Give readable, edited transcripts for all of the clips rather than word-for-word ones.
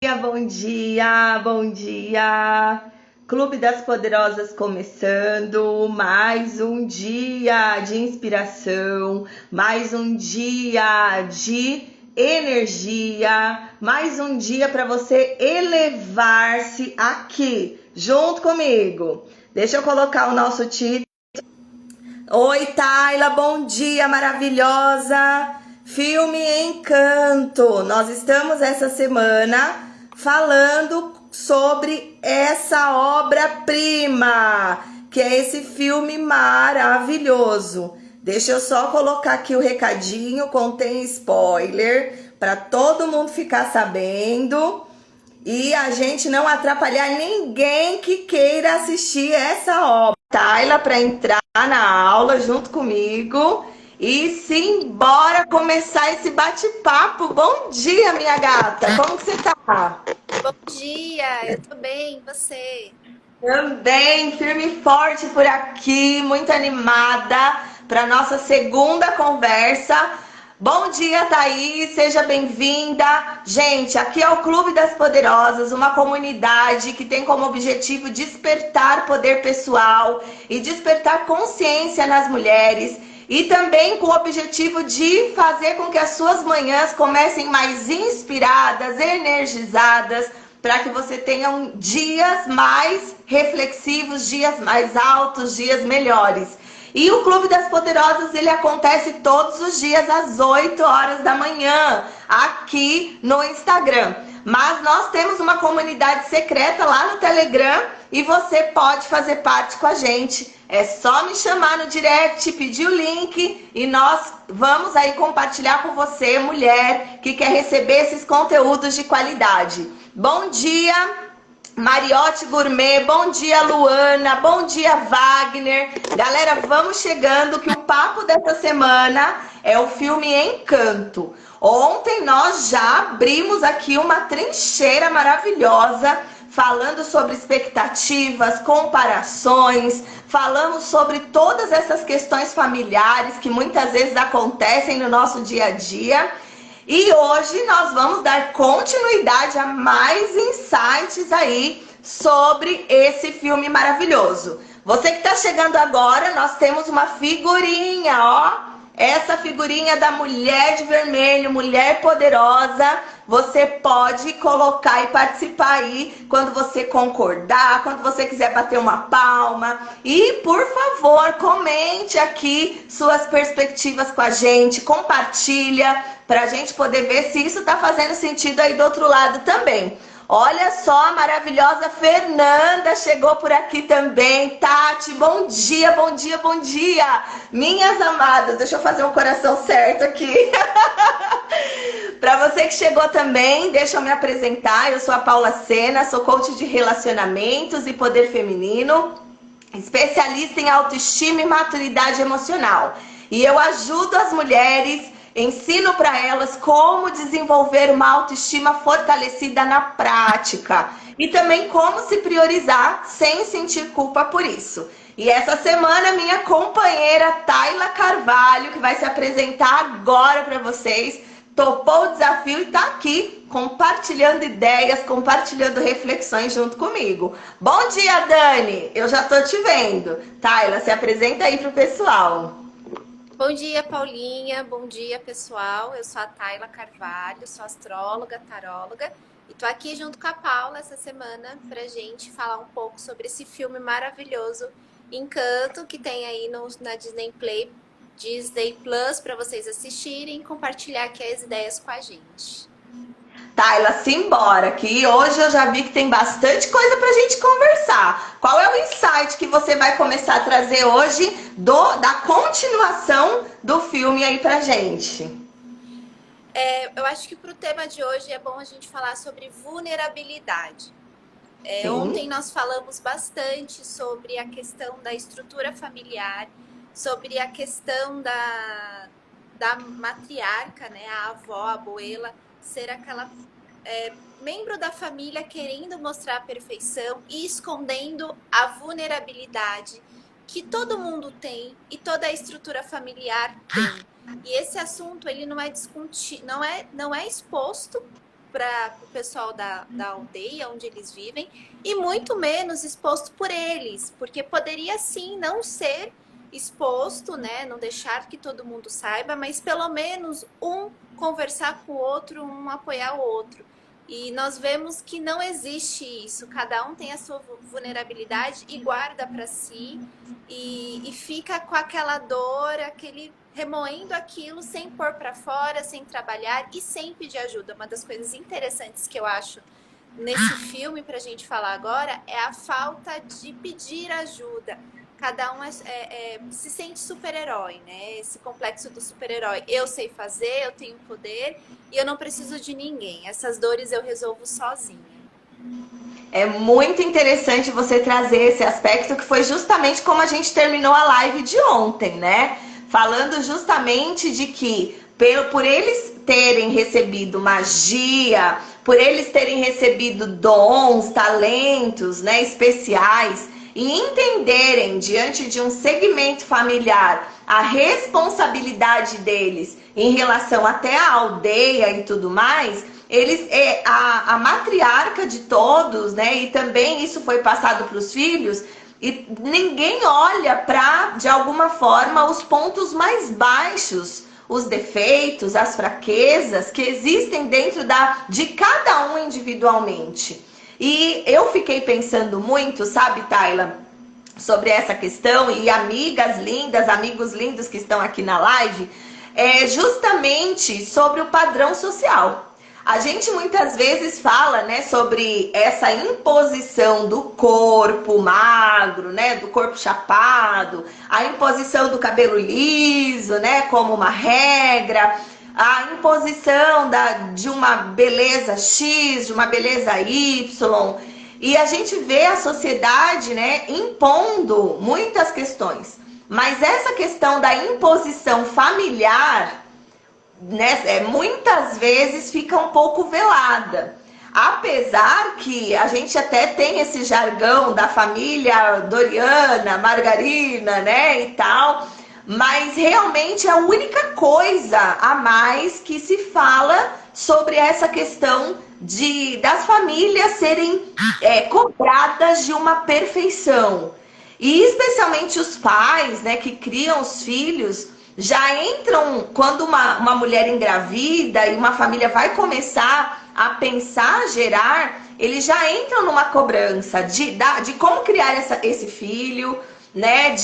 Bom dia, bom dia. Clube das Poderosas começando, mais um dia de inspiração, mais um dia de energia, mais um dia para você elevar-se aqui, junto comigo. Deixa eu colocar o nosso título. Oi, Tayla, bom dia, maravilhosa. Filme Encanto. Nós estamos essa semana falando sobre essa obra-prima, que é esse filme maravilhoso. Deixa eu só colocar aqui o recadinho, contém spoiler, para todo mundo ficar sabendo e a gente não atrapalhar ninguém que queira assistir essa obra. Tayla para entrar na aula junto comigo e simbora começar esse bate-papo. Bom dia, minha gata. Como que você tá? Bom dia, eu tô bem, e você? Também, firme e forte por aqui, muito animada para nossa segunda conversa. Bom dia, Thaís, seja bem-vinda. Gente, aqui é o Clube das Poderosas, uma comunidade que tem como objetivo despertar poder pessoal e despertar consciência nas mulheres. E também com o objetivo de fazer com que as suas manhãs comecem mais inspiradas, energizadas, para que você tenha dias mais reflexivos, dias mais altos, dias melhores. E o Clube das Poderosas, ele acontece todos os dias às 8 horas da manhã, aqui no Instagram. Mas nós temos uma comunidade secreta lá no Telegram e você pode fazer parte com a gente. É só me chamar no direct, pedir o link e nós vamos aí compartilhar com você, mulher, que quer receber esses conteúdos de qualidade. Bom dia, Mariote Gourmet, bom dia, Luana, bom dia, Wagner. Galera, vamos chegando que o papo dessa semana é o filme Encanto. Ontem nós já abrimos aqui uma trincheira maravilhosa, falando sobre expectativas, comparações, falamos sobre todas essas questões familiares que muitas vezes acontecem no nosso dia a dia. E hoje nós vamos dar continuidade a mais insights aí sobre esse filme maravilhoso. Você que está chegando agora, nós temos uma figurinha, ó. Essa figurinha da mulher de vermelho, mulher poderosa, você pode colocar e participar aí quando você concordar, quando você quiser bater uma palma. E, por favor, comente aqui suas perspectivas com a gente, compartilha para a gente poder ver se isso está fazendo sentido aí do outro lado também. Olha só, a maravilhosa Fernanda chegou por aqui também. Tati, bom dia, bom dia, bom dia. Minhas amadas, deixa eu fazer um coração certo aqui. Para você que chegou também, deixa eu me apresentar. Eu sou a Paula Sena, sou coach de relacionamentos e poder feminino, especialista em autoestima e maturidade emocional. E eu ajudo as mulheres, ensino para elas como desenvolver uma autoestima fortalecida na prática e também como se priorizar sem sentir culpa por isso. E essa semana minha companheira Tayla Carvalho, que vai se apresentar agora para vocês, topou o desafio e está aqui compartilhando ideias, compartilhando reflexões junto comigo. Bom dia, Dani! Eu já tô te vendo. Tayla, se apresenta aí pro pessoal. Bom dia, Paulinha, bom dia, pessoal. Eu sou a Tayla Carvalho, sou astróloga, taróloga e tô aqui junto com a Paula essa semana pra gente falar um pouco sobre esse filme maravilhoso, Encanto, que tem aí na Disney Play, Disney Plus para vocês assistirem e compartilhar aqui as ideias com a gente. Tayla, simbora, que hoje eu já vi que tem bastante coisa pra gente conversar. Qual é o insight que você vai começar a trazer hoje da continuação do filme aí pra gente? Eu acho que para o tema de hoje é bom a gente falar sobre vulnerabilidade. Ontem Sim. nós falamos bastante sobre a questão da estrutura familiar, sobre a questão da matriarca, né, a avó, a abuela, ser aquela membro da família querendo mostrar a perfeição e escondendo a vulnerabilidade que todo mundo tem e toda a estrutura familiar tem. E esse assunto ele não é exposto para o pessoal da aldeia onde eles vivem e muito menos exposto por eles, porque poderia sim não ser exposto, né? Não deixar que todo mundo saiba, mas pelo menos um conversar com o outro, um apoiar o outro. E nós vemos que não existe isso. Cada um tem a sua vulnerabilidade e guarda para si e fica com aquela dor, aquele remoendo aquilo sem pôr para fora, sem trabalhar e sem pedir ajuda. Uma das coisas interessantes que eu acho nesse filme para a gente falar agora é a falta de pedir ajuda. Cada um se sente super-herói, né? Esse complexo do super-herói. Eu sei fazer, eu tenho poder e eu não preciso de ninguém. Essas dores eu resolvo sozinha. É muito interessante você trazer esse aspecto que foi justamente como a gente terminou a live de ontem, né? Falando justamente de que por eles terem recebido magia, por eles terem recebido dons, talentos, né, especiais e entenderem diante de um segmento familiar a responsabilidade deles em relação até à aldeia e tudo mais, eles a matriarca de todos, né? E também isso foi passado para os filhos. E ninguém olha para, de alguma forma, os pontos mais baixos, os defeitos, as fraquezas que existem dentro de cada um individualmente. E eu fiquei pensando muito, sabe, Tayla, sobre essa questão, e amigas lindas, amigos lindos que estão aqui na live, justamente sobre o padrão social. A gente muitas vezes fala, né, sobre essa imposição do corpo magro, né, do corpo chapado, a imposição do cabelo liso, né, como uma regra, a imposição de uma beleza X, de uma beleza Y. E a gente vê a sociedade, né, impondo muitas questões. Mas essa questão da imposição familiar, né, muitas vezes fica um pouco velada. Apesar que a gente até tem esse jargão da família Doriana, Margarina, né, e tal, mas realmente é a única coisa a mais que se fala sobre essa questão das famílias serem cobradas de uma perfeição. E especialmente os pais, né, que criam os filhos, já entram, quando uma mulher engravida e uma família vai começar a pensar, gerar, eles já entram numa cobrança de como criar esse filho, né,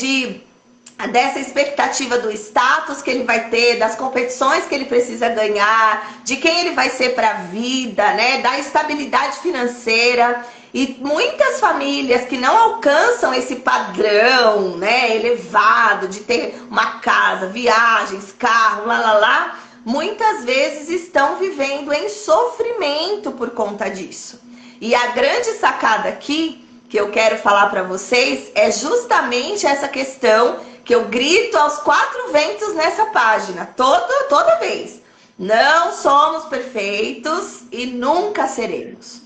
dessa expectativa do status que ele vai ter, das competições que ele precisa ganhar, de quem ele vai ser para a vida, né, da estabilidade financeira. E muitas famílias que não alcançam esse padrão, né, elevado de ter uma casa, viagens, carro, lá, muitas vezes estão vivendo em sofrimento por conta disso. E a grande sacada aqui que eu quero falar para vocês é justamente essa questão que eu grito aos quatro ventos nessa página, toda vez. Não somos perfeitos e nunca seremos.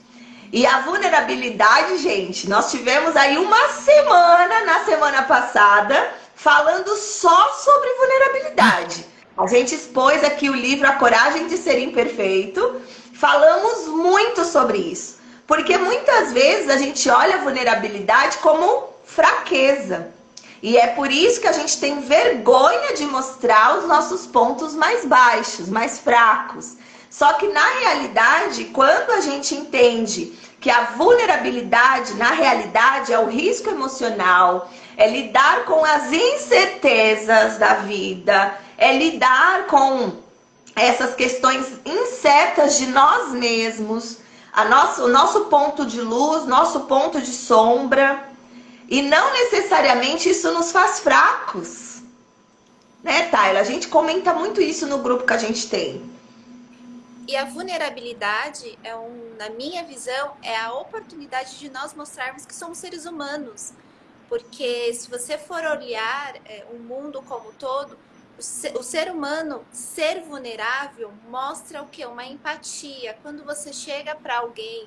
E a vulnerabilidade, gente, nós tivemos aí uma semana, na semana passada, falando só sobre vulnerabilidade. A gente expôs aqui o livro A Coragem de Ser Imperfeito, falamos muito sobre isso. Porque muitas vezes a gente olha a vulnerabilidade como fraqueza. E é por isso que a gente tem vergonha de mostrar os nossos pontos mais baixos, mais fracos. Só que na realidade, quando a gente entende que a vulnerabilidade, na realidade, é o risco emocional, é lidar com as incertezas da vida, é lidar com essas questões incertas de nós mesmos, o nosso ponto de luz, nosso ponto de sombra, e não necessariamente isso nos faz fracos. Né, Tayla? A gente comenta muito isso no grupo que a gente tem. E a vulnerabilidade, na minha visão, é a oportunidade de nós mostrarmos que somos seres humanos. Porque se você for olhar o mundo como todo, o ser humano ser vulnerável mostra o quê? Uma empatia. Quando você chega para alguém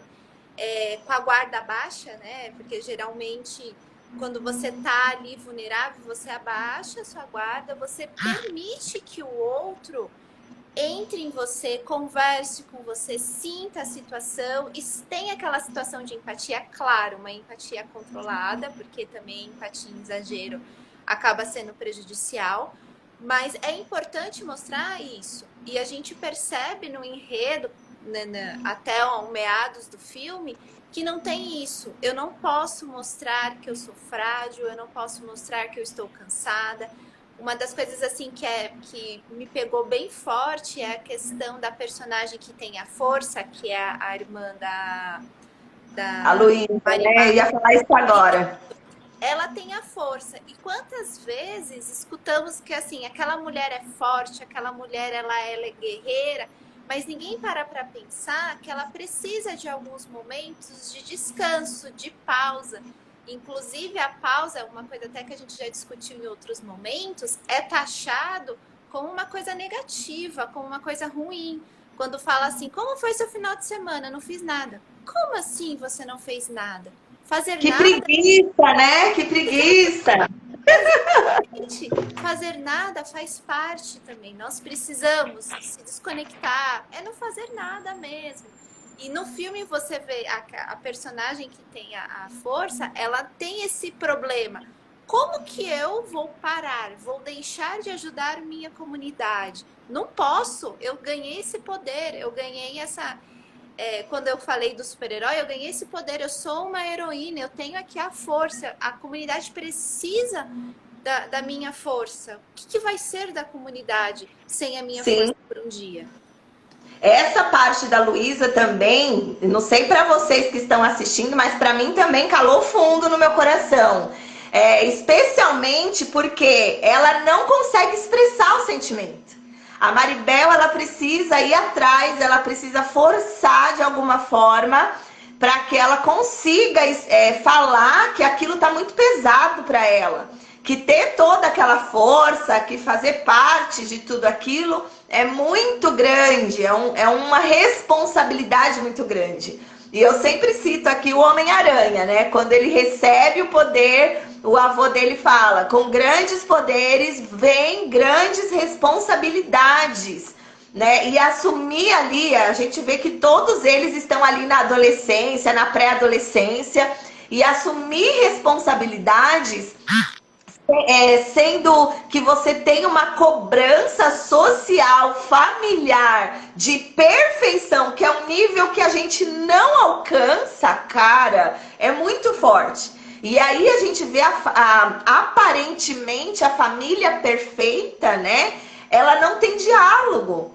com a guarda baixa, né? Porque geralmente quando você tá ali vulnerável, você abaixa a sua guarda, você permite que o outro entre em você, converse com você, sinta a situação e tenha aquela situação de empatia, claro, uma empatia controlada, porque também empatia em exagero acaba sendo prejudicial, mas é importante mostrar isso. E a gente percebe no enredo, né, até o meados do filme, que não tem isso. Eu não posso mostrar que eu sou frágil, eu não posso mostrar que eu estou cansada. Uma das coisas assim que me pegou bem forte é a questão da personagem que tem a força, que é a irmã A da Luísa, né? Eu Marimar. ia falar isso agora. Ela tem a força. E quantas vezes escutamos que assim, aquela mulher é forte, aquela mulher ela é guerreira, mas ninguém para pensar que ela precisa de alguns momentos de descanso, de pausa. Inclusive, a pausa, uma coisa até que a gente já discutiu em outros momentos, é taxado como uma coisa negativa, como uma coisa ruim. Quando fala assim, como foi seu final de semana? Não fiz nada. Como assim você não fez nada? Fazer Que nada. preguiça, né? Que preguiça. Exatamente. Fazer nada faz parte também. Nós precisamos se desconectar. É não fazer nada mesmo. E no filme você vê a personagem que tem a força, ela tem esse problema. Como que eu vou parar? Vou deixar de ajudar minha comunidade? Não posso. Eu ganhei esse poder, eu ganhei essa. Quando eu falei do super-herói, eu ganhei esse poder. Eu sou uma heroína, eu tenho aqui a força. A comunidade precisa da minha força. O que vai ser da comunidade sem a minha Sim. força por um dia? Essa parte da Luísa também, não sei para vocês que estão assistindo, mas para mim também calou fundo no meu coração. Especialmente porque ela não consegue expressar o sentimento. A Maribel, ela precisa ir atrás, ela precisa forçar de alguma forma para que ela consiga falar que aquilo está muito pesado para ela. Que ter toda aquela força, que fazer parte de tudo aquilo é muito grande, é uma responsabilidade muito grande. E eu sempre cito aqui o Homem-Aranha, né? Quando ele recebe o poder, o avô dele fala: com grandes poderes vem grandes responsabilidades, né? E assumir ali, a gente vê que todos eles estão ali na adolescência, na pré-adolescência, e assumir responsabilidades sendo que você tem uma cobrança social, familiar, de perfeição, que é um nível que a gente não alcança, cara, é muito forte. E aí a gente vê aparentemente a família perfeita, né? Ela não tem diálogo.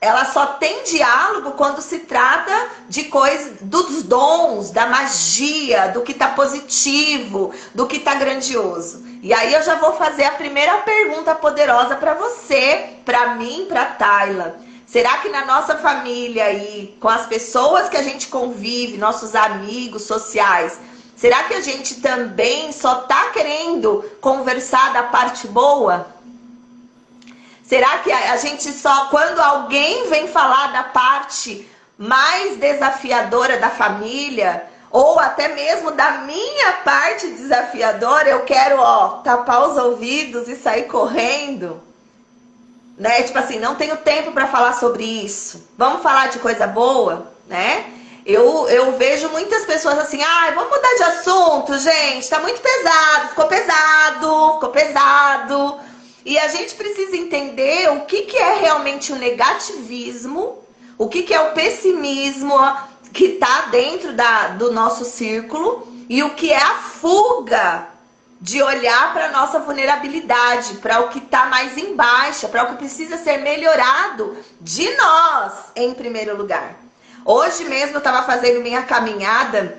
Ela só tem diálogo quando se trata de coisas, dos dons, da magia, do que tá positivo, do que tá grandioso. E aí eu já vou fazer a primeira pergunta poderosa para você, para mim, para Tayla. Será que na nossa família e com as pessoas que a gente convive, nossos amigos sociais, será que a gente também só tá querendo conversar da parte boa? Será que a gente só, quando alguém vem falar da parte mais desafiadora da família, ou até mesmo da minha parte desafiadora, eu quero, tapar os ouvidos e sair correndo? Né? Tipo assim, não tenho tempo para falar sobre isso. Vamos falar de coisa boa, né? Eu vejo muitas pessoas assim, vamos mudar de assunto, gente, tá muito pesado, ficou pesado, ficou pesado. E a gente precisa entender o que é realmente o negativismo, o que é o pessimismo que está dentro do nosso círculo e o que é a fuga de olhar para a nossa vulnerabilidade, para o que está mais embaixo, para o que precisa ser melhorado de nós, em primeiro lugar. Hoje mesmo eu estava fazendo minha caminhada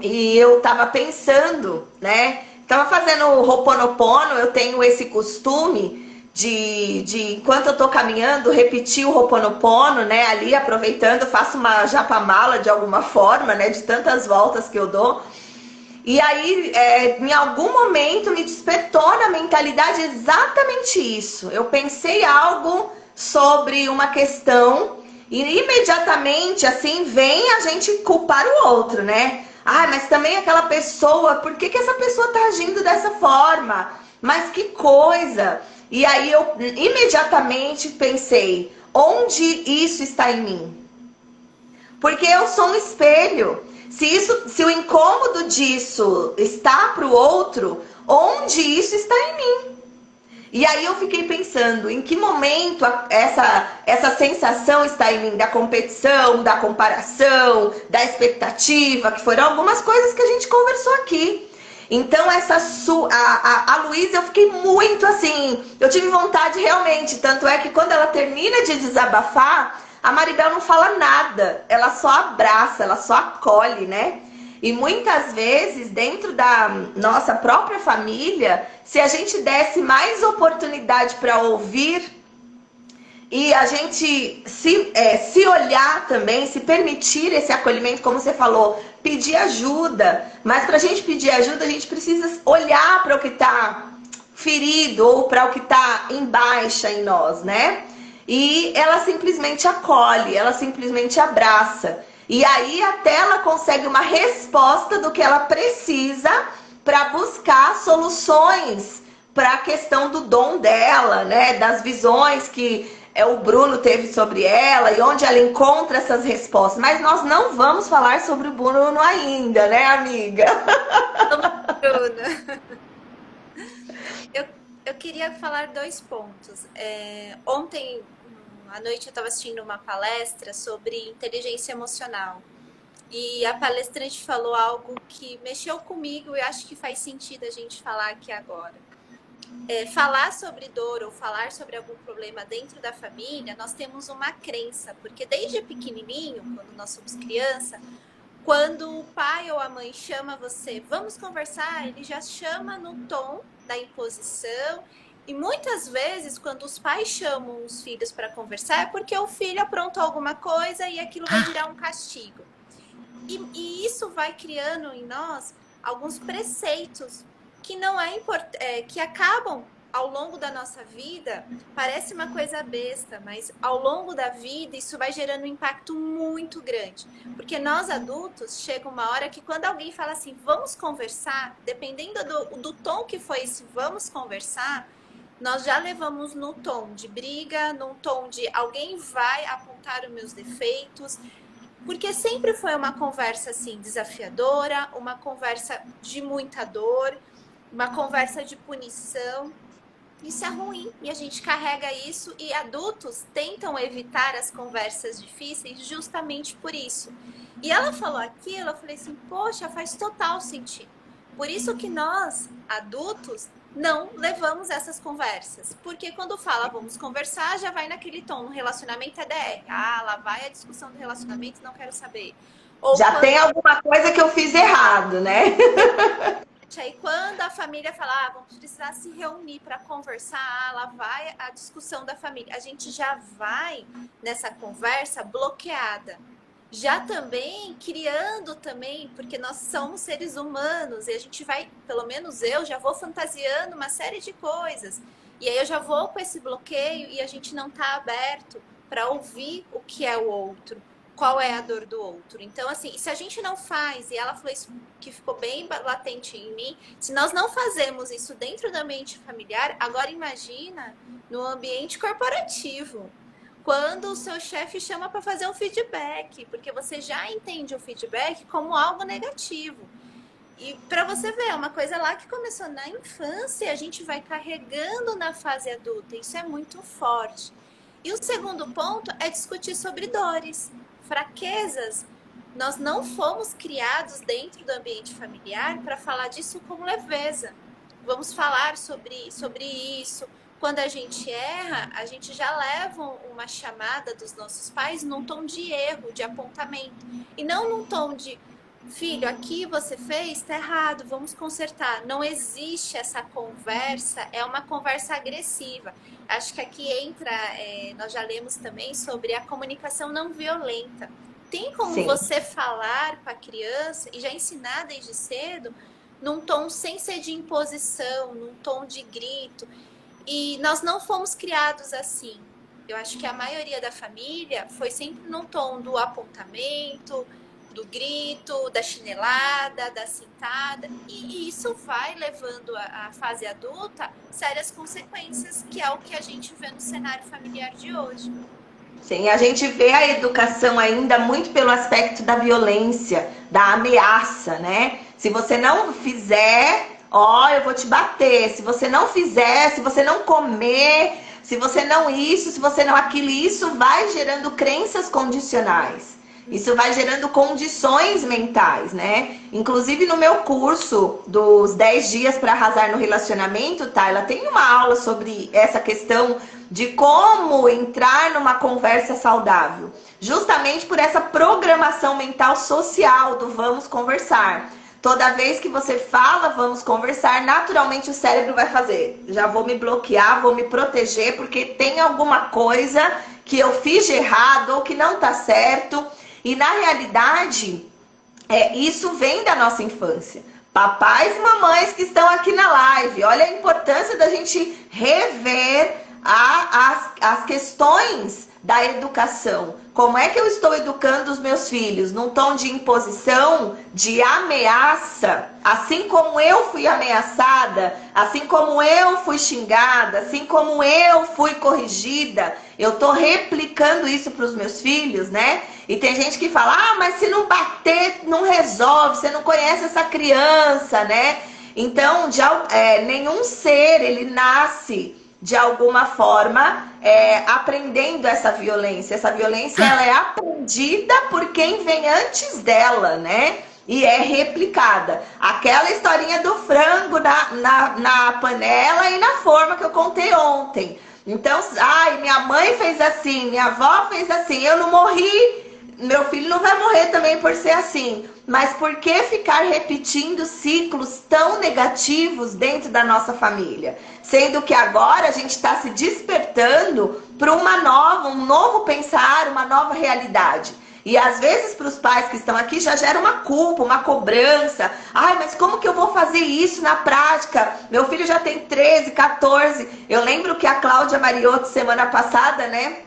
e eu estava pensando, né? Tava fazendo o Ho'oponopono, eu tenho esse costume de enquanto eu tô caminhando, repetir o Ho'oponopono, né? Ali aproveitando, faço uma japamala de alguma forma, né? De tantas voltas que eu dou. E aí, em algum momento, me despertou na mentalidade exatamente isso. Eu pensei algo sobre uma questão e imediatamente, assim, vem a gente culpar o outro, né? Mas também aquela pessoa, por que essa pessoa tá agindo dessa forma? Mas que coisa! E aí eu imediatamente pensei, onde isso está em mim? Porque eu sou um espelho. Se o incômodo disso está para o outro, onde isso está em mim? E aí eu fiquei pensando, em que momento essa sensação está em mim da competição, da comparação, da expectativa, que foram algumas coisas que a gente conversou aqui. Então a Luísa, eu fiquei muito assim, eu tive vontade realmente, tanto é que quando ela termina de desabafar, a Maribel não fala nada, ela só abraça, ela só acolhe, né? E muitas vezes, dentro da nossa própria família, se a gente desse mais oportunidade para ouvir e a gente se olhar também, se permitir esse acolhimento, como você falou, pedir ajuda. Mas para a gente pedir ajuda, a gente precisa olhar para o que está ferido ou para o que está em baixa em nós, né? E ela simplesmente acolhe, ela simplesmente abraça. E aí até ela consegue uma resposta do que ela precisa para buscar soluções para a questão do dom dela, né? Das visões que o Bruno teve sobre ela e onde ela encontra essas respostas. Mas nós não vamos falar sobre o Bruno ainda, né, amiga? Bruna. Eu queria falar 2 pontos. Ontem à noite eu estava assistindo uma palestra sobre inteligência emocional. E a palestrante falou algo que mexeu comigo e acho que faz sentido a gente falar aqui agora. Falar sobre dor ou falar sobre algum problema dentro da família, nós temos uma crença, porque desde pequenininho, quando nós somos criança, quando o pai ou a mãe chama você, vamos conversar, ele já chama no tom da imposição. E muitas vezes, quando os pais chamam os filhos para conversar, é porque o filho aprontou alguma coisa e aquilo vai virar um castigo. E isso vai criando em nós alguns preceitos que não que acabam ao longo da nossa vida. Parece uma coisa besta, mas ao longo da vida isso vai gerando um impacto muito grande. Porque nós adultos, chega uma hora que quando alguém fala assim, vamos conversar, dependendo do tom que foi esse vamos conversar, nós já levamos no tom de briga, no tom de alguém vai apontar os meus defeitos, porque sempre foi uma conversa assim desafiadora, uma conversa de muita dor, uma conversa de punição. Isso é ruim e a gente carrega isso e adultos tentam evitar as conversas difíceis justamente por isso. E ela falou aquilo, eu falei assim, poxa, faz total sentido. Por isso que nós, adultos, não levamos essas conversas. Porque quando fala vamos conversar, já vai naquele tom, no relacionamento é DR. Ah, lá vai a discussão do relacionamento, não quero saber. Ou já tem alguma coisa que eu fiz errado, né? Aí quando a família fala, vamos precisar se reunir para conversar, lá vai a discussão da família. A gente já vai nessa conversa bloqueada. Já também criando também, porque nós somos seres humanos e a gente vai, pelo menos eu, já vou fantasiando uma série de coisas. E aí eu já vou com esse bloqueio e a gente não está aberto para ouvir o que é o outro, qual é a dor do outro. Então, assim, se a gente não faz, e ela falou isso que ficou bem latente em mim, se nós não fazemos isso dentro do ambiente familiar, agora imagina no ambiente corporativo. Quando o seu chefe chama para fazer um feedback, porque você já entende o feedback como algo negativo. E para você ver, é uma coisa lá que começou na infância, a gente vai carregando na fase adulta. Isso é muito forte. E o segundo ponto é discutir sobre dores, fraquezas. Nós não fomos criados dentro do ambiente familiar para falar disso com leveza. Vamos falar sobre isso. Quando a gente erra, a gente já leva uma chamada dos nossos pais num tom de erro, de apontamento. E não num tom de, filho, aqui você fez, tá errado, vamos consertar. Não existe essa conversa, é uma conversa agressiva. Acho que aqui entra, nós já lemos também sobre a comunicação não violenta. Tem como Sim. você falar com a criança e já ensinar desde cedo num tom sem ser de imposição, num tom de grito. E nós não fomos criados assim. Eu acho que a maioria da família foi sempre num tom do apontamento, do grito, da chinelada, da cintada. E isso vai levando a fase adulta sérias consequências, que é o que a gente vê no cenário familiar de hoje. Sim, a gente vê a educação ainda muito pelo aspecto da violência, da ameaça, né? Se você não fizer, ó, eu vou te bater. Se você não fizer, se você não comer, se você não isso, se você não aquilo, isso vai gerando crenças condicionais. Isso vai gerando condições mentais, né? Inclusive no meu curso dos 10 dias para arrasar no relacionamento, tá? Ela tem uma aula sobre essa questão de como entrar numa conversa saudável. Justamente por essa programação mental social do vamos conversar. Toda vez que você fala vamos conversar, naturalmente o cérebro vai fazer. Já vou me bloquear, vou me proteger, porque tem alguma coisa que eu fiz de errado ou que não tá certo. E na realidade, isso vem da nossa infância. Papais e mamães que estão aqui na live, olha a importância da gente rever as questões da educação. Como é que eu estou educando os meus filhos? Num tom de imposição, de ameaça, assim como eu fui ameaçada, assim como eu fui xingada, assim como eu fui corrigida, eu estou replicando isso para os meus filhos, né? E tem gente que fala, mas se não bater, não resolve, você não conhece essa criança, né? Então, nenhum ser, ele nasce de alguma forma, aprendendo essa violência. Essa violência, ela é aprendida por quem vem antes dela, né? E é replicada. Aquela historinha do frango na panela e na forma que eu contei ontem. Então, minha mãe fez assim, minha avó fez assim, eu não morri, meu filho não vai morrer também por ser assim. Mas por que ficar repetindo ciclos tão negativos dentro da nossa família? Sendo que agora a gente está se despertando para um novo pensar, uma nova realidade. E às vezes para os pais que estão aqui já gera uma culpa, uma cobrança. Mas como que eu vou fazer isso na prática? Meu filho já tem 13, 14. Eu lembro que a Cláudia Mariotto, semana passada, né?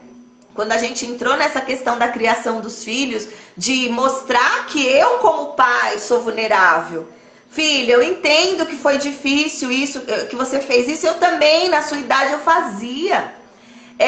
Quando a gente entrou nessa questão da criação dos filhos, de mostrar que eu, como pai, sou vulnerável. Filha, eu entendo que foi difícil isso, que você fez isso. Eu também, na sua idade, eu fazia.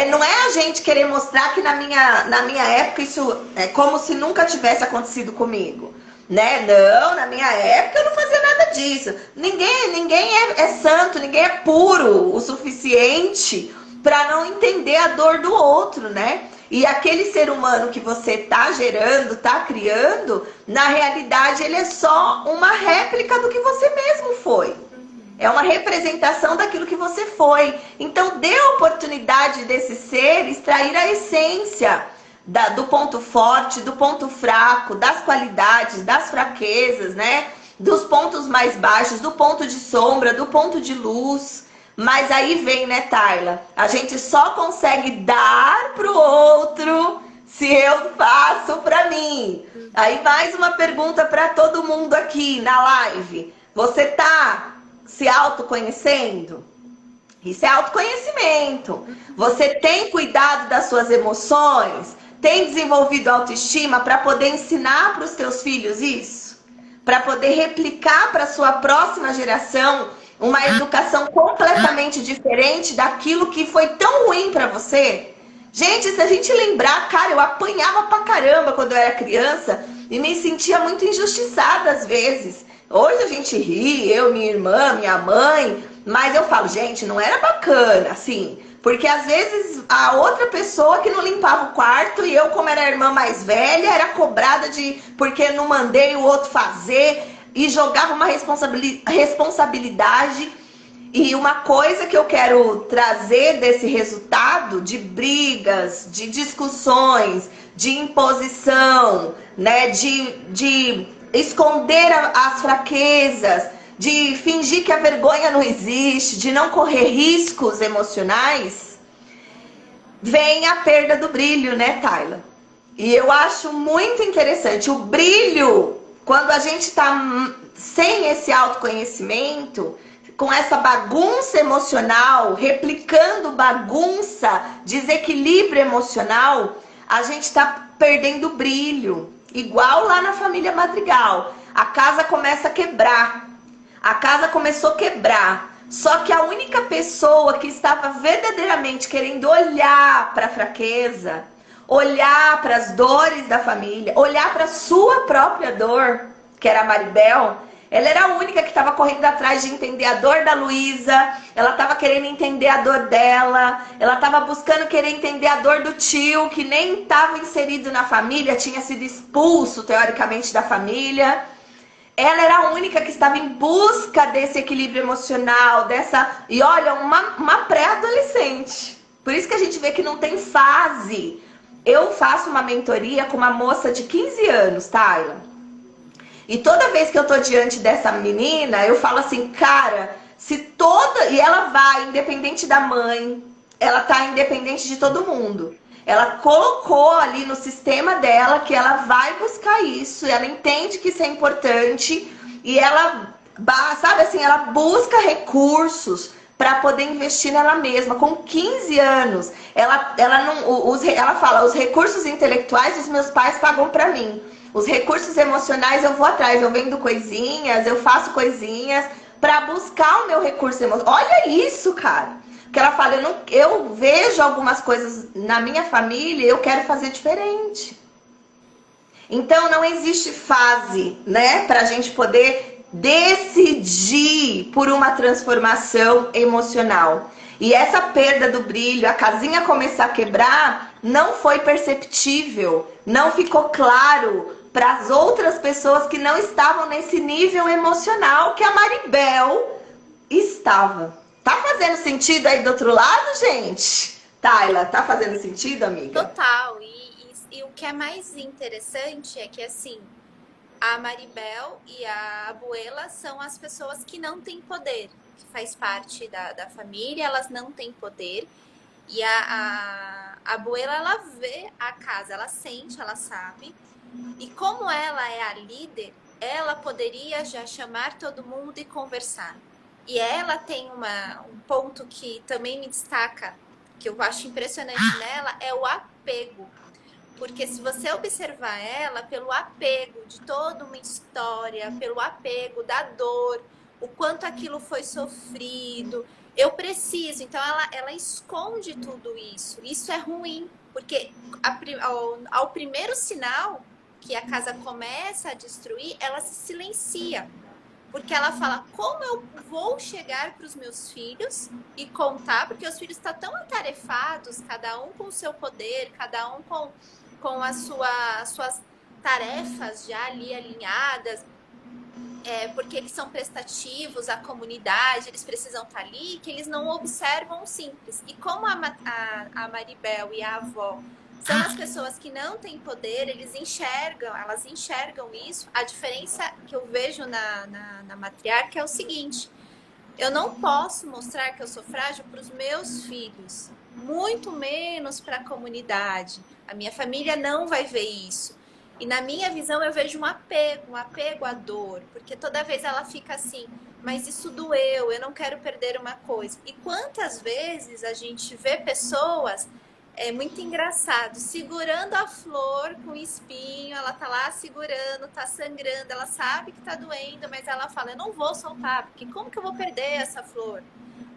Não é a gente querer mostrar que na minha época isso é como se nunca tivesse acontecido comigo. Né? Não, na minha época eu não fazia nada disso. Ninguém é santo, ninguém é puro o suficiente para não entender a dor do outro, né? E aquele ser humano que você tá gerando, tá criando, na realidade ele é só uma réplica do que você mesmo foi. É uma representação daquilo que você foi. Então dê a oportunidade desse ser extrair a essência do ponto forte, do ponto fraco, das qualidades, das fraquezas, né? Dos pontos mais baixos, do ponto de sombra, do ponto de luz. Mas aí vem, né, Tayla? A gente só consegue dar pro outro se eu faço pra mim. Aí mais uma pergunta para todo mundo aqui na live. Você tá se autoconhecendo? Isso é autoconhecimento. Você tem cuidado das suas emoções? Tem desenvolvido autoestima para poder ensinar para os teus filhos isso? Para poder replicar para a sua próxima geração uma educação completamente diferente daquilo que foi tão ruim para você? Gente, se a gente lembrar, cara, eu apanhava pra caramba quando eu era criança e me sentia muito injustiçada às vezes. Hoje a gente ri, eu, minha irmã, minha mãe, mas eu falo, gente, não era bacana, assim, porque às vezes a outra pessoa que não limpava o quarto e eu, como era a irmã mais velha, era cobrada porque não mandei o outro fazer. E jogava uma responsabilidade. E uma coisa que eu quero trazer desse resultado de brigas, de discussões, de imposição, né? De esconder as fraquezas, de fingir que a vergonha não existe, de não correr riscos emocionais, vem a perda do brilho, né, Tayla? E eu acho muito interessante. O brilho, quando a gente está sem esse autoconhecimento, com essa bagunça emocional, replicando bagunça, desequilíbrio emocional, a gente está perdendo brilho. Igual lá na família Madrigal. A casa começa a quebrar. A casa começou a quebrar. Só que a única pessoa que estava verdadeiramente querendo olhar para a fraqueza, olhar para as dores da família, olhar para a sua própria dor, que era a Maribel. Ela era a única que estava correndo atrás de entender a dor da Luísa, ela estava querendo entender a dor dela, ela estava buscando querer entender a dor do tio, que nem estava inserido na família, tinha sido expulso, teoricamente, da família. Ela era a única que estava em busca desse equilíbrio emocional, dessa... E olha, uma pré-adolescente. Por isso que a gente vê que não tem fase. Eu faço uma mentoria com uma moça de 15 anos, Tayla. E toda vez que eu tô diante dessa menina, eu falo assim, cara, se toda... E ela vai, independente da mãe, ela tá independente de todo mundo. Ela colocou ali no sistema dela que ela vai buscar isso, ela entende que isso é importante e ela, sabe assim, ela busca recursos para poder investir nela mesma. Com 15 anos, ela fala, os recursos intelectuais os meus pais pagam para mim. Os recursos emocionais eu vou atrás, eu vendo coisinhas, eu faço coisinhas para buscar o meu recurso emocional. Olha isso, cara. Porque ela fala, eu vejo algumas coisas na minha família e eu quero fazer diferente. Então não existe fase, né, para a gente poder decidir por uma transformação emocional. E essa perda do brilho, a casinha começar a quebrar, não foi perceptível, não ficou claro para as outras pessoas que não estavam nesse nível emocional que a Maribel estava. Tá fazendo sentido aí do outro lado, gente? Tayla, tá fazendo sentido, amiga? Total. E o que é mais interessante é que, assim, a Maribel e a Abuela são as pessoas que não têm poder, que faz parte da família, elas não têm poder. E a Abuela, ela vê a casa, ela sente, ela sabe. E como ela é a líder, ela poderia já chamar todo mundo e conversar. E ela tem um ponto que também me destaca, que eu acho impressionante nela, é o apego. Porque se você observar ela, pelo apego de toda uma história, pelo apego da dor, o quanto aquilo foi sofrido, eu preciso. Então ela esconde tudo isso. Isso é ruim, porque ao primeiro sinal que a casa começa a destruir, ela se silencia. Porque ela fala, como eu vou chegar para os meus filhos e contar, porque os filhos estão tão atarefados, cada um com o seu poder, cada um com as suas tarefas já ali alinhadas, porque eles são prestativos à comunidade, eles precisam estar ali, que eles não observam o simples. E como a Maribel e a avó são as pessoas que não têm poder, elas enxergam isso. A diferença que eu vejo na matriarca é o seguinte: eu não posso mostrar que eu sou frágil para os meus filhos, muito menos para a comunidade. A minha família não vai ver isso. E na minha visão eu vejo um apego à dor, porque toda vez ela fica assim, mas isso doeu, eu não quero perder uma coisa. E quantas vezes a gente vê pessoas, é muito engraçado, segurando a flor com espinho, ela tá lá segurando, tá sangrando, ela sabe que tá doendo, mas ela fala, eu não vou soltar, porque como que eu vou perder essa flor?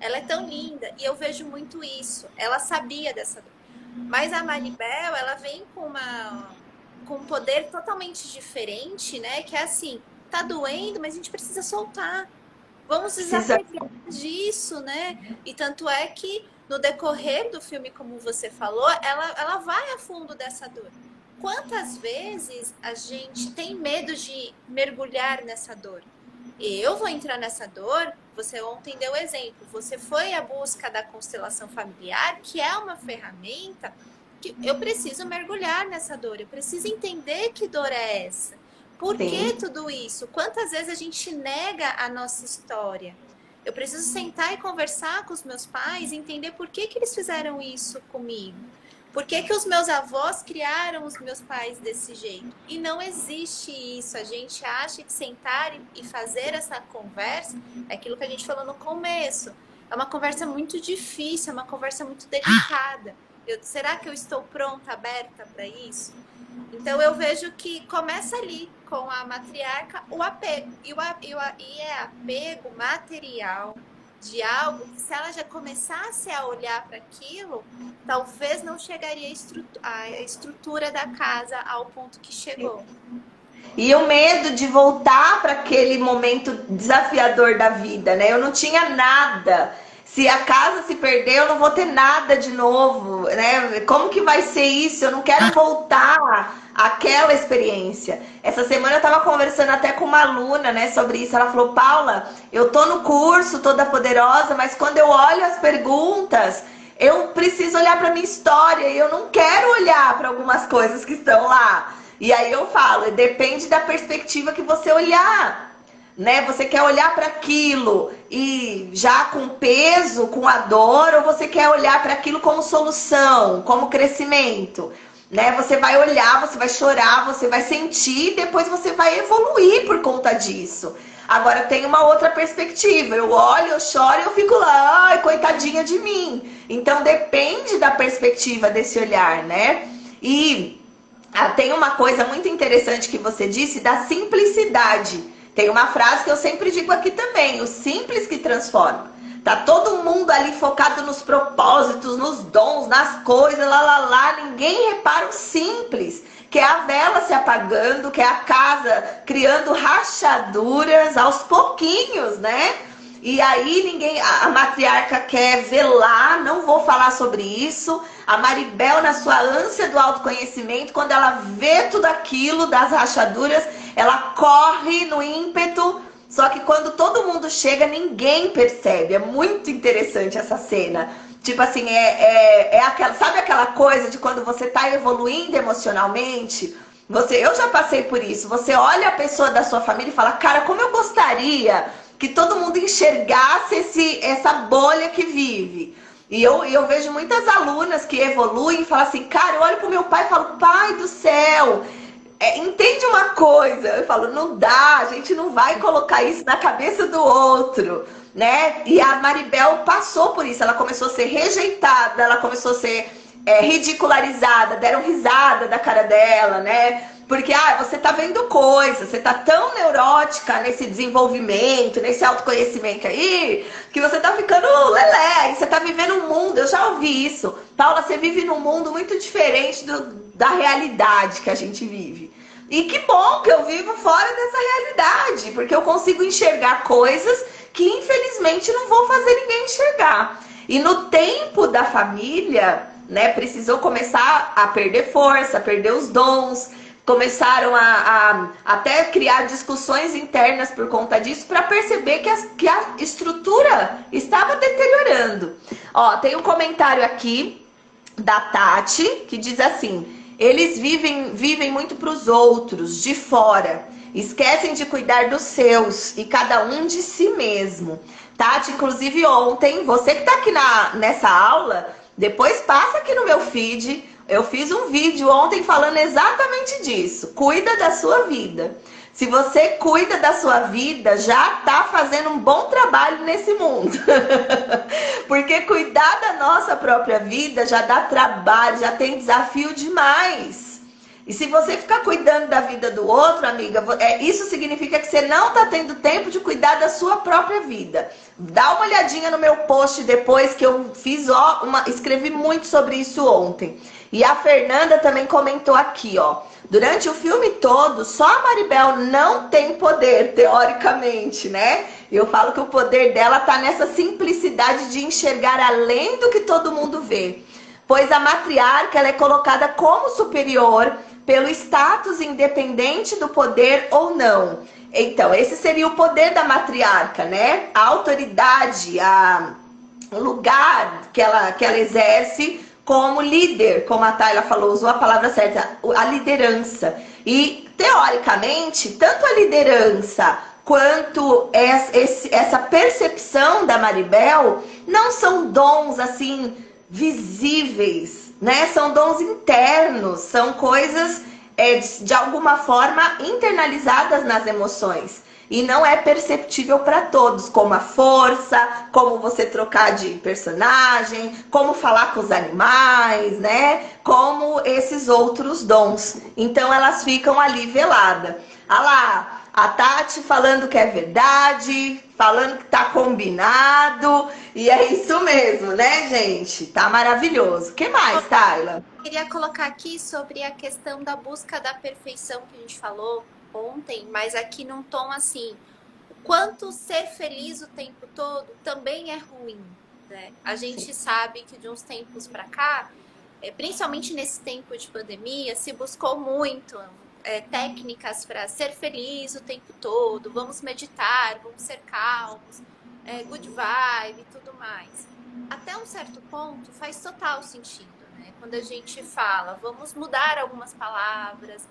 Ela é tão linda, e eu vejo muito isso, ela sabia dessa dor. Mas a Maribel, ela vem com um poder totalmente diferente, né? Que é assim, tá doendo, mas a gente precisa soltar. Vamos desapegar disso, né? E tanto é que no decorrer do filme, como você falou, ela vai a fundo dessa dor. Quantas vezes a gente tem medo de mergulhar nessa dor? Eu vou entrar nessa dor, você ontem deu exemplo, você foi à busca da constelação familiar, que é uma ferramenta que eu preciso mergulhar nessa dor, eu preciso entender que dor é essa. Por que tudo isso? Quantas vezes a gente nega a nossa história? Eu preciso sentar e conversar com os meus pais e entender por que eles fizeram isso comigo. Por que os meus avós criaram os meus pais desse jeito? E não existe isso. A gente acha que sentar e fazer essa conversa é aquilo que a gente falou no começo. É uma conversa muito difícil, é uma conversa muito delicada. Será que eu estou pronta, aberta para isso? Então eu vejo que começa ali com a matriarca o apego. E é apego material, de algo que, se ela já começasse a olhar para aquilo, talvez não chegaria a estrutura da casa ao ponto que chegou. E o medo de voltar para aquele momento desafiador da vida, né? Eu não tinha nada. Se a casa se perder, eu não vou ter nada de novo, né? Como que vai ser isso? Eu não quero voltar àquela experiência. Essa semana eu estava conversando até com uma aluna, né, sobre isso. Ela falou: Paula, eu tô no curso Toda Poderosa, mas quando eu olho as perguntas, eu preciso olhar para minha história e eu não quero olhar para algumas coisas que estão lá. E aí eu falo, depende da perspectiva que você olhar, né? Você quer olhar para aquilo e já com peso, com a dor, ou você quer olhar para aquilo como solução, como crescimento, né? Você vai olhar, você vai chorar, você vai sentir, depois você vai evoluir por conta disso. Agora tem uma outra perspectiva. Eu olho, eu choro e eu fico lá, ai, coitadinha de mim. Então depende da perspectiva desse olhar, né? E tem uma coisa muito interessante que você disse da simplicidade. Tem uma frase que eu sempre digo aqui também: o simples que transforma. Tá todo mundo ali focado nos propósitos, nos dons, nas coisas, lá. Ninguém repara o simples, que é a vela se apagando, que é a casa criando rachaduras aos pouquinhos, né? E aí ninguém, a matriarca quer velar, não vou falar sobre isso. A Maribel, na sua ânsia do autoconhecimento, quando ela vê tudo aquilo das rachaduras, ela corre no ímpeto. Só que quando todo mundo chega, ninguém percebe. É muito interessante essa cena. Tipo assim, aquela, sabe aquela coisa de quando você tá evoluindo emocionalmente? Eu já passei por isso. Você olha a pessoa da sua família e fala: cara, como eu gostaria que todo mundo enxergasse essa bolha que vive. E eu vejo muitas alunas que evoluem e falam assim: cara, eu olho pro meu pai e falo: pai do céu, entende uma coisa? Eu falo: não dá, a gente não vai colocar isso na cabeça do outro, né? E a Maribel passou por isso. Ela começou a ser rejeitada, ela começou a ser ridicularizada, deram risada da cara dela, né? Porque você tá vendo coisa, você tá tão neurótica nesse desenvolvimento, nesse autoconhecimento aí, que você tá ficando lelé, você tá vivendo um mundo. Eu já ouvi isso. Paula, você vive num mundo muito diferente da realidade que a gente vive. E que bom que eu vivo fora dessa realidade, porque eu consigo enxergar coisas que infelizmente não vou fazer ninguém enxergar. E no tempo da família, né, precisou começar a perder força, a perder os dons. Começaram a até criar discussões internas por conta disso, para perceber que a estrutura estava deteriorando. Ó, tem um comentário aqui da Tati que diz assim: eles vivem muito para os outros, de fora, esquecem de cuidar dos seus e cada um de si mesmo. Tati, inclusive ontem, você que tá aqui nessa aula, depois passa aqui no meu feed. Eu fiz um vídeo ontem falando exatamente disso. Cuida da sua vida. Se você cuida da sua vida, já tá fazendo um bom trabalho nesse mundo. Porque cuidar da nossa própria vida já dá trabalho, já tem desafio demais. E se você ficar cuidando da vida do outro, amiga, isso significa que você não tá tendo tempo de cuidar da sua própria vida. Dá uma olhadinha no meu post depois, que eu fiz, escrevi muito sobre isso ontem. E a Fernanda também comentou aqui, ó. Durante o filme todo, só a Maribel não tem poder, teoricamente, né? Eu falo que o poder dela tá nessa simplicidade de enxergar além do que todo mundo vê. Pois a matriarca, ela é colocada como superior pelo status independente do poder ou não. Então, esse seria o poder da matriarca, né? A autoridade, o lugar que ela exerce como líder, como a Tayla falou, usou a palavra certa, a liderança. E, teoricamente, tanto a liderança quanto essa percepção da Maribel não são dons, assim, visíveis, né? São dons internos, são coisas, de alguma forma, internalizadas nas emoções. E não é perceptível para todos, como a força, como você trocar de personagem, como falar com os animais, né? Como esses outros dons. Então elas ficam ali veladas. Ah lá, A Tati falando que é verdade, falando que tá combinado. E é isso mesmo, né, gente? Tá maravilhoso. O que mais, Tayla? Queria colocar aqui sobre a questão da busca da perfeição que a gente falou ontem, mas aqui num tom assim, o quanto ser feliz o tempo todo também é ruim, né? A gente sabe que de uns tempos para cá, principalmente nesse tempo de pandemia, se buscou muito técnicas para ser feliz o tempo todo, vamos meditar, vamos ser calmos, good vibe e tudo mais. Até um certo ponto faz total sentido, né? Quando a gente fala, vamos mudar algumas palavras,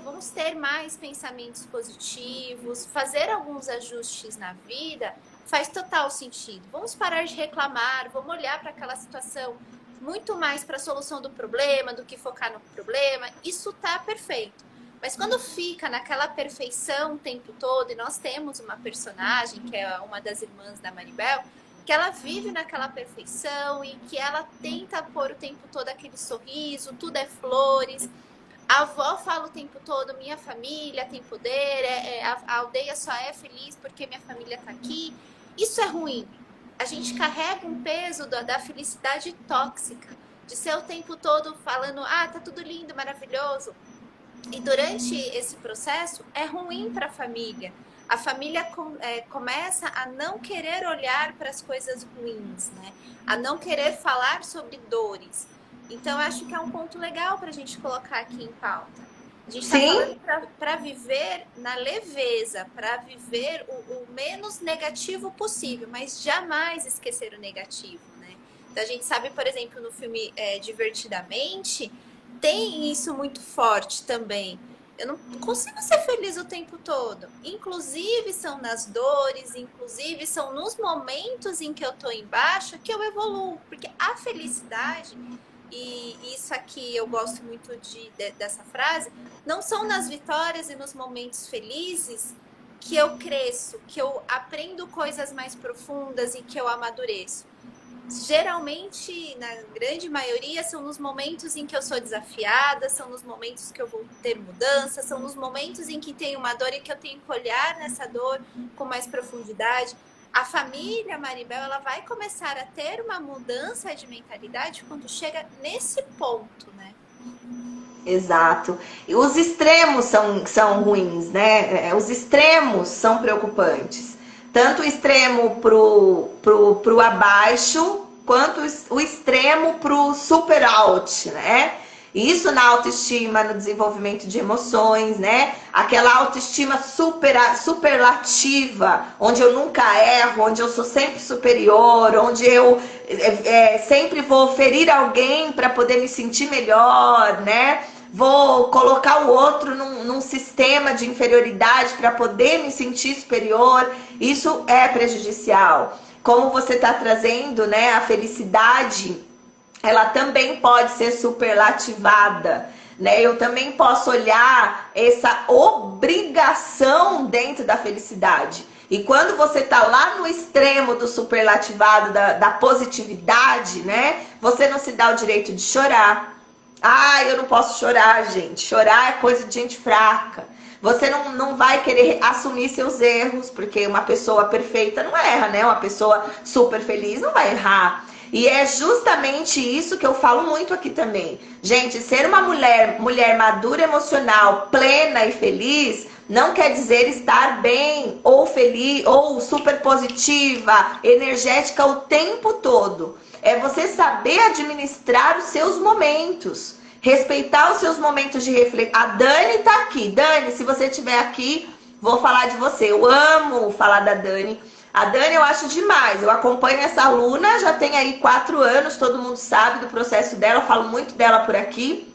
vamos ter mais pensamentos positivos, fazer alguns ajustes na vida, faz total sentido. Vamos parar de reclamar, vamos olhar para aquela situação muito mais para a solução do problema do que focar no problema. Isso tá perfeito. Mas quando fica naquela perfeição o tempo todo, e nós temos uma personagem, que é uma das irmãs da Maribel, que ela vive naquela perfeição e que ela tenta pôr o tempo todo aquele sorriso, tudo é flores. A avó fala o tempo todo, minha família tem poder, a aldeia só é feliz porque minha família tá aqui. Isso é ruim. A gente carrega um peso da felicidade tóxica, de ser o tempo todo falando, tá tudo lindo, maravilhoso. E durante esse processo é ruim para a família. A família começa a não querer olhar para as coisas ruins, né? A não querer falar sobre dores. Então, eu acho que é um ponto legal para a gente colocar aqui em pauta. A gente está falando para viver na leveza, para viver o menos negativo possível, mas jamais esquecer o negativo, né? Então, a gente sabe, por exemplo, no filme Divertidamente, tem isso muito forte também. Eu não consigo ser feliz o tempo todo. Inclusive são nas dores, inclusive são nos momentos em que eu tô embaixo que eu evoluo. Porque a felicidade, e isso aqui eu gosto muito dessa frase, não são nas vitórias e nos momentos felizes que eu cresço, que eu aprendo coisas mais profundas e que eu amadureço. Geralmente, na grande maioria, são nos momentos em que eu sou desafiada, são nos momentos que eu vou ter mudança, são nos momentos em que tem uma dor e que eu tenho que olhar nessa dor com mais profundidade. A família Maribel, ela vai começar a ter uma mudança de mentalidade quando chega nesse ponto, né? Exato. E os extremos são ruins, né? Os extremos são preocupantes. Tanto o extremo pro abaixo, quanto o extremo pro super out, né? Isso na autoestima, no desenvolvimento de emoções, né? Aquela autoestima superlativa, onde eu nunca erro, onde eu sou sempre superior, onde eu sempre vou ferir alguém para poder me sentir melhor, né? Vou colocar o outro num sistema de inferioridade para poder me sentir superior. Isso é prejudicial. Como você está trazendo, né, a felicidade, ela também pode ser superlativada, né? Eu também posso olhar essa obrigação dentro da felicidade. E quando você tá lá no extremo do superlativado, da positividade, né? Você não se dá o direito de chorar. Eu não posso chorar, gente. Chorar é coisa de gente fraca. Você não vai querer assumir seus erros, porque uma pessoa perfeita não erra, né? Uma pessoa super feliz não vai errar. E é justamente isso que eu falo muito aqui também. Gente, ser uma mulher madura, emocional, plena e feliz, não quer dizer estar bem ou feliz ou super positiva, energética o tempo todo. É você saber administrar os seus momentos. Respeitar os seus momentos de reflexão. A Dani tá aqui. Dani, se você estiver aqui, vou falar de você. Eu amo falar da Dani. A Dani eu acho demais. Eu acompanho essa aluna, já tem aí 4 anos, todo mundo sabe do processo dela. Eu falo muito dela por aqui.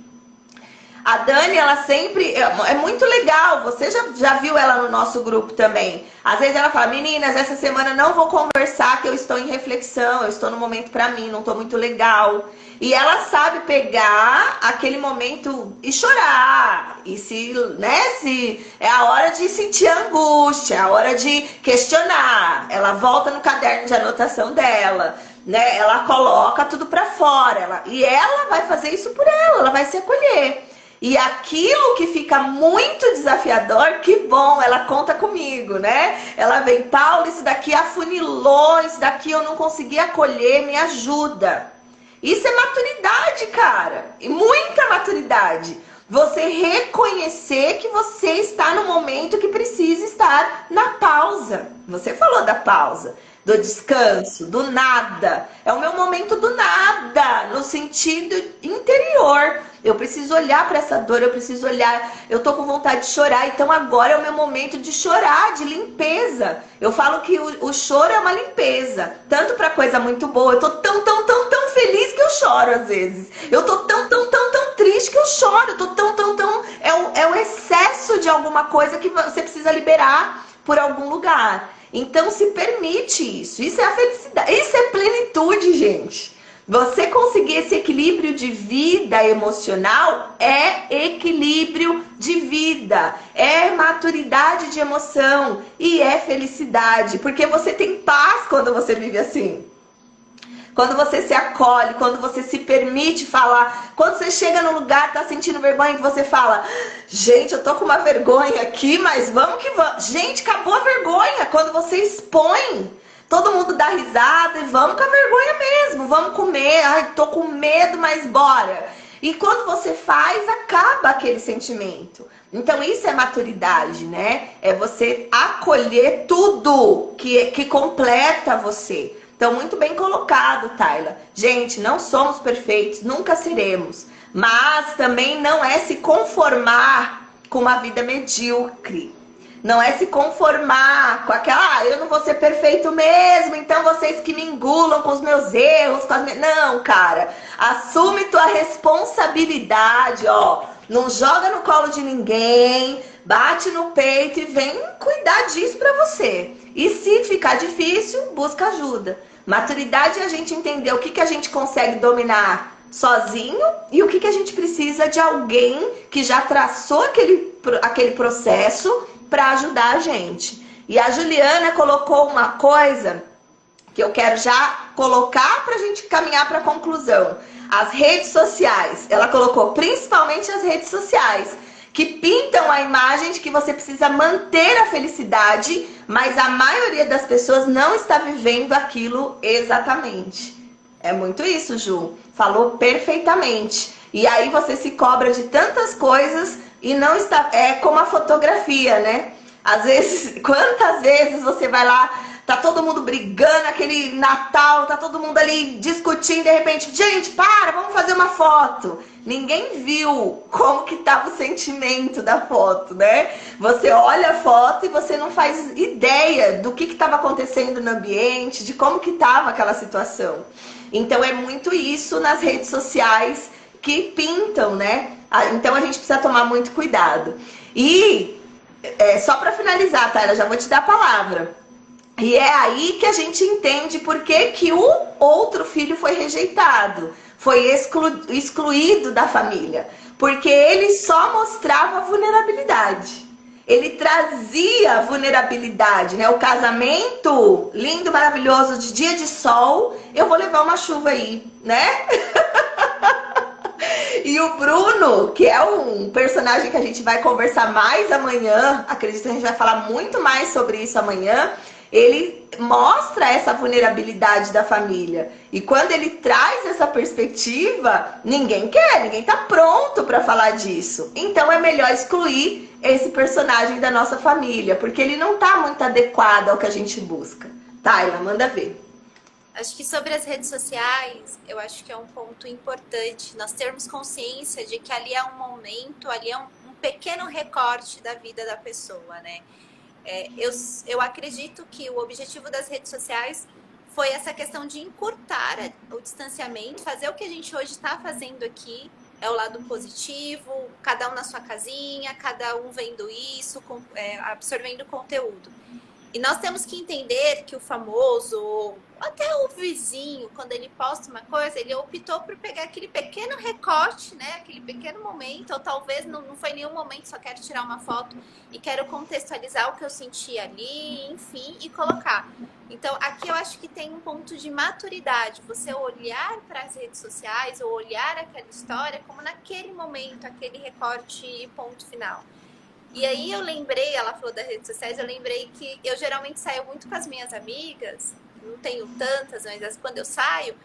A Dani, ela sempre... É muito legal. Você já viu ela no nosso grupo também. Às vezes ela fala, meninas, essa semana não vou conversar, que eu estou em reflexão, eu estou no momento pra mim, não estou muito legal. E ela sabe pegar aquele momento e chorar. E se é a hora de sentir angústia, é a hora de questionar. Ela volta no caderno de anotação dela, né? Ela coloca tudo pra fora. E ela vai fazer isso por ela vai se acolher. E aquilo que fica muito desafiador, que bom, ela conta comigo, né? Ela vem, Paula, isso daqui afunilou, isso daqui eu não consegui acolher, me ajuda. Isso é maturidade, cara. E muita maturidade. Você reconhecer que você está no momento que precisa estar na pausa. Você falou da pausa, do descanso, do nada. É o meu momento do nada, no sentido interior. Eu preciso olhar para essa dor, eu preciso olhar, eu tô com vontade de chorar, então agora é o meu momento de chorar, de limpeza. Eu falo que o choro é uma limpeza, tanto para coisa muito boa. Eu tô tão feliz que eu choro às vezes. Eu tô tão triste que eu choro. Eu tô tão. É o excesso de alguma coisa que você precisa liberar por algum lugar. Então se permite isso. Isso é a felicidade. Isso é plenitude, gente. Você conseguir esse equilíbrio de vida emocional é equilíbrio de vida, é maturidade de emoção e é felicidade, porque você tem paz quando você vive assim. Quando você se acolhe, quando você se permite falar, quando você chega no lugar, tá sentindo vergonha, que você fala, gente, eu tô com uma vergonha aqui, mas vamos que vamos. Gente, acabou a vergonha. Quando você expõe, todo mundo dá risada e vamos com a vergonha mesmo, vamos comer. Ai, tô com medo, mas bora. E quando você faz, acaba aquele sentimento. Então isso é maturidade, né? É você acolher tudo que completa você. Então, muito bem colocado, Tayla. Gente, não somos perfeitos, nunca seremos. Mas também não é se conformar com uma vida medíocre. Não é se conformar com aquela, eu não vou ser perfeito mesmo, então vocês que me engulam com os meus erros. Não, cara. Assume tua responsabilidade, ó. Não joga no colo de ninguém, bate no peito e vem cuidar disso pra você. E se ficar difícil, busca ajuda. Maturidade é a gente entender o que a gente consegue dominar sozinho e o que a gente precisa de alguém que já traçou aquele processo para ajudar a gente. E a Juliana colocou uma coisa que eu quero já colocar para a gente caminhar para a conclusão. As redes sociais. Ela colocou principalmente as redes sociais, que pintam a imagem de que você precisa manter a felicidade, mas a maioria das pessoas não está vivendo aquilo exatamente. É muito isso, Ju. Falou perfeitamente. E aí você se cobra de tantas coisas e não está... É como a fotografia, né? Às vezes, quantas vezes você vai lá, tá todo mundo brigando, aquele Natal, tá todo mundo ali discutindo, de repente, gente, vamos fazer uma foto. Ninguém viu como que tava o sentimento da foto, né? Você olha a foto e você não faz ideia do que estava acontecendo no ambiente, de como que tava aquela situação. Então é muito isso nas redes sociais que pintam, né? Então a gente precisa tomar muito cuidado. E só para finalizar, Tayla, já vou te dar a palavra. E é aí que a gente entende por que o outro filho foi rejeitado, foi excluído da família. Porque ele só mostrava vulnerabilidade. Ele trazia vulnerabilidade, né? O casamento lindo, maravilhoso, de dia de sol, eu vou levar uma chuva aí, né? E o Bruno, que é um personagem que a gente vai conversar mais amanhã, acredito que a gente vai falar muito mais sobre isso amanhã, ele mostra essa vulnerabilidade da família. E quando ele traz essa perspectiva, ninguém tá pronto para falar disso. Então é melhor excluir esse personagem da nossa família, porque ele não tá muito adequado ao que a gente busca. Tayla, manda ver. Acho que sobre as redes sociais, eu acho que é um ponto importante nós termos consciência de que ali é um momento, ali é um pequeno recorte da vida da pessoa, né? Eu acredito que o objetivo das redes sociais foi essa questão de encurtar o distanciamento, fazer o que a gente hoje está fazendo aqui, é o lado positivo, cada um na sua casinha, cada um vendo isso, absorvendo conteúdo. E nós temos que entender que o famoso, até o vizinho, quando ele posta uma coisa, ele optou por pegar aquele pequeno recorte, né? Aquele pequeno momento, ou talvez não foi nenhum momento, só quero tirar uma foto e quero contextualizar o que eu senti ali, enfim, e colocar. Então, aqui eu acho que tem um ponto de maturidade. Você olhar para as redes sociais ou olhar aquela história como naquele momento, aquele recorte e ponto final. E aí eu lembrei, ela falou das redes sociais, eu lembrei que eu geralmente saio muito com as minhas amigas, não tenho tantas, mas quando eu saio,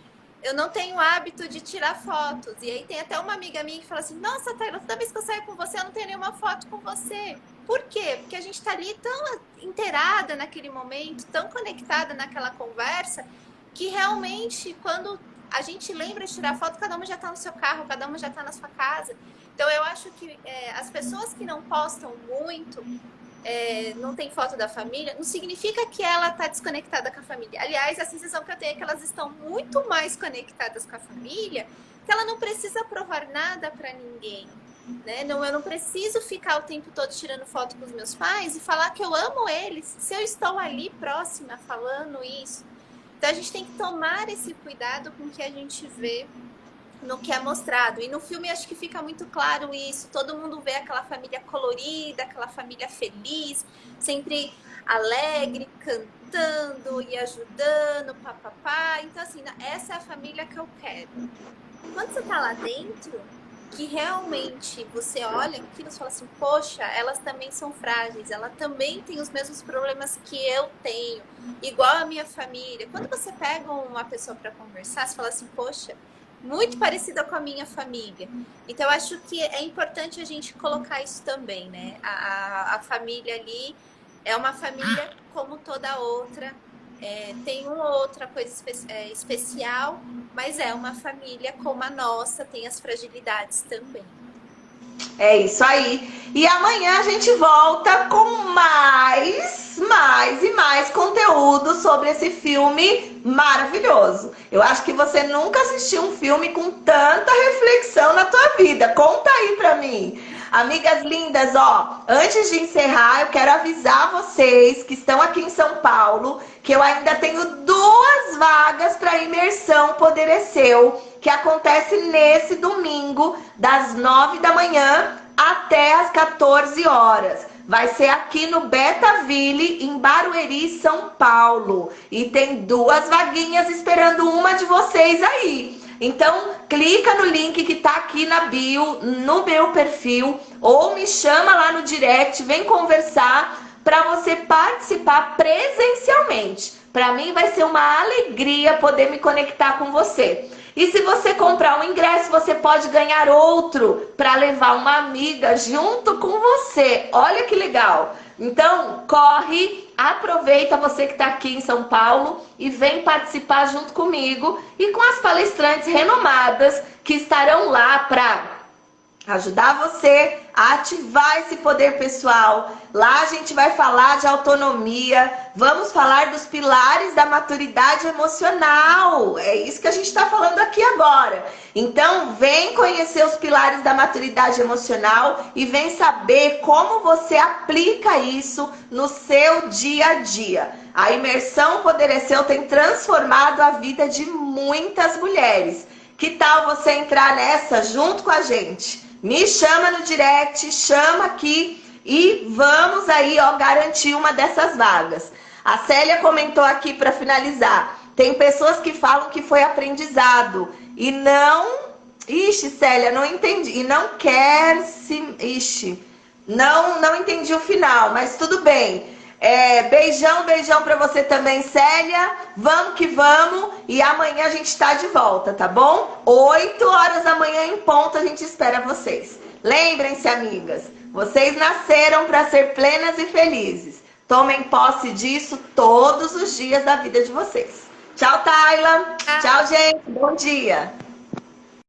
eu não tenho o hábito de tirar fotos. E aí tem até uma amiga minha que fala assim, nossa, Taylor, toda vez que eu saio com você, eu não tenho nenhuma foto com você. Por quê? Porque a gente tá ali tão inteirada naquele momento, tão conectada naquela conversa, que realmente, quando a gente lembra de tirar foto, cada uma já tá no seu carro, cada uma já tá na sua casa. Então, eu acho que as pessoas que não postam muito, não tem foto da família, não significa que ela está desconectada com a família. Aliás, a sensação que eu tenho é que elas estão muito mais conectadas com a família, que ela não precisa provar nada para ninguém. Né? Eu não preciso ficar o tempo todo tirando foto com os meus pais e falar que eu amo eles, se eu estou ali próxima falando isso. Então, a gente tem que tomar esse cuidado com o que a gente vê no que é mostrado. E no filme acho que fica muito claro isso. Todo mundo vê aquela família colorida, aquela família feliz, sempre alegre, cantando e ajudando, papapá. Então, assim, essa é a família que eu quero. Quando você tá lá dentro, que realmente você olha aquilo e fala assim, poxa, elas também são frágeis, ela também tem os mesmos problemas que eu tenho, igual a minha família. Quando você pega uma pessoa para conversar, você fala assim, poxa, muito parecida com a minha família. Então, eu acho que é importante a gente colocar isso também, né? A família ali é uma família como toda outra. Tem uma ou outra coisa especial, mas é uma família como a nossa, tem as fragilidades também. É isso aí. E amanhã a gente volta com mais e mais conteúdo sobre esse filme maravilhoso. Eu acho que você nunca assistiu um filme com tanta reflexão na tua vida. Conta aí pra mim. Amigas lindas, ó, antes de encerrar, eu quero avisar vocês que estão aqui em São Paulo que eu ainda tenho 2 vagas para imersão Poder é Seu, que acontece nesse domingo, das 9 da manhã até as 14 horas. Vai ser aqui no Betaville, em Barueri, São Paulo. E tem 2 vaguinhas esperando uma de vocês aí. Então, clica no link que tá aqui na bio, no meu perfil, ou me chama lá no direct, vem conversar para você participar presencialmente. Para mim vai ser uma alegria poder me conectar com você. E se você comprar um ingresso, você pode ganhar outro para levar uma amiga junto com você. Olha que legal! Então, corre, aproveita você que está aqui em São Paulo e vem participar junto comigo e com as palestrantes renomadas que estarão lá para ajudar você a ativar esse poder pessoal. Lá a gente vai falar de autonomia, vamos falar dos pilares da maturidade emocional. É isso que a gente está falando aqui agora. Então, vem conhecer os pilares da maturidade emocional e vem saber como você aplica isso no seu dia a dia. A imersão Poder é Seu tem transformado a vida de muitas mulheres. Que tal você entrar nessa junto com a gente? Me chama no direct, chama aqui e vamos aí, ó, garantir uma dessas vagas. A Célia comentou aqui para finalizar. Tem pessoas que falam que foi aprendizado e não... Ixi, Célia, não entendi. E não quer se... Ixi, não entendi o final, mas tudo bem. Beijão para você também, Célia. Vamos que vamos. E amanhã a gente está de volta, tá bom? 8 horas da manhã em ponto a gente espera vocês. Lembrem-se, amigas, vocês nasceram para ser plenas e felizes. Tomem posse disso todos os dias da vida de vocês. Tchau, Tayla. Tchau, gente. Bom dia.